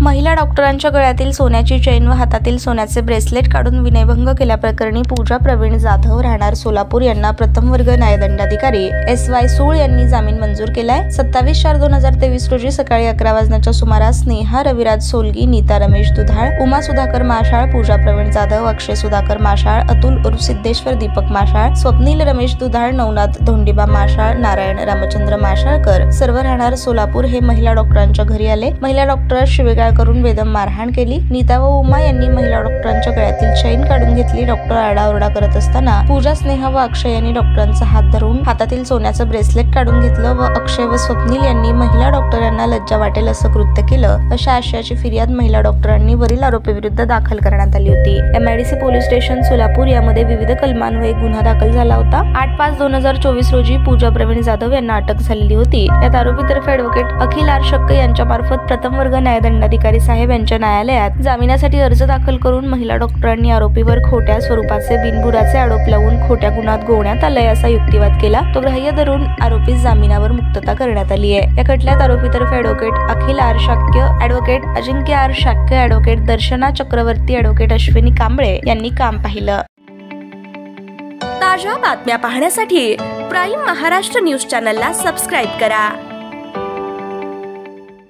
महिला डॉक्टरांच्या गळ्यातील सोन्याची चेन व हातातील सोन्याचे ब्रेसलेट काढून विनयभंग केल्याप्रकरणी पूजा प्रवीण जाधव राहणार सोलापूर यांना प्रथम वर्ग न्यायदंडाधिकारी SY सूळ यांनी जामीन मंजूर केलाय। 27/4/2023 रोजी सकाळी 11 वाजण्याच्या सुमारास स्नेहा रविराज सोलगी, नीता रमेश दुधाळ, उमा सुधाकर माशाळ, पूजा प्रवीण जाधव, अक्षय सुधाकर माशाळ, अतुल उर्फ सिद्धेश्वर दीपक माशाळ, स्वप्नील रमेश दुधाळ, नवनाथ धोंडीबा माशाळ, नारायण रामचंद्र माशाळकर सर्व राहणार सोलापूर हे महिला डॉक्टरांच्या घरी आले। महिला डॉक्टर शिवेगाळ करून बेदम मारहाण केली। नीता व उमा यांनी महिला डॉक्टरांच्या गळ्यातील चैन काढून घेतली। डॉक्टर आरडाओरडा करत असताना पूजा, स्नेहा व अक्षय यांनी डॉक्टरांचा हात धरून हातातील सोन्याचं ब्रेसलेट काढून घेतलं व अक्षय व स्वप्नील यांनी महिला डॉक्टरांना लज्जा वाटेल असं कृत्य केलं अशा आशयाची फिर्याद महिला डॉक्टरांनी वरील आरोपीविरुद्ध दाखल करण्यात आली होती। MIDC पोलीस स्टेशन सोलापूर यामध्ये विविध कलमांवर एक गुन्हा दाखल झाला होता। 8/5/2024 रोजी पूजा प्रवीण जाधव यांना अटक झालेली होती। यात आरोपीतर्फे ॲडव्होकेट अखिल आर शक्के यांच्या मार्फत प्रथम वर्ग न्यायदंडाधिकारी साहेब यांच्या न्यायालयात जामिनासाठी अर्ज दाखल करून महिला डॉक्टरांनी आरोपीवर खोट्या स्वरूपाचे बिनबुडाचे आरोप लावून खोट्या गुन्ह्यात गोवण्यात आलंय असा युक्तिवाद केला। तो ग्राह्य धरून आरोपीस जामिनावर मुक्तता करण्यात आली आहे। या खटल्यात आरोपीतर्फे ॲडव्होकेट अखिल आर शाक्य, ॲडव्होकेट अजिंक्य आर शाक्य, ॲडव्होकेट दर्शना चक्रवर्ती, ॲडव्होकेट अश्विनी कांबळे यांनी काम पाहिलं। ताज्या बातम्या पाहण्यासाठी प्राईम महाराष्ट्र न्यूज चॅनलला सबस्क्राईब करा।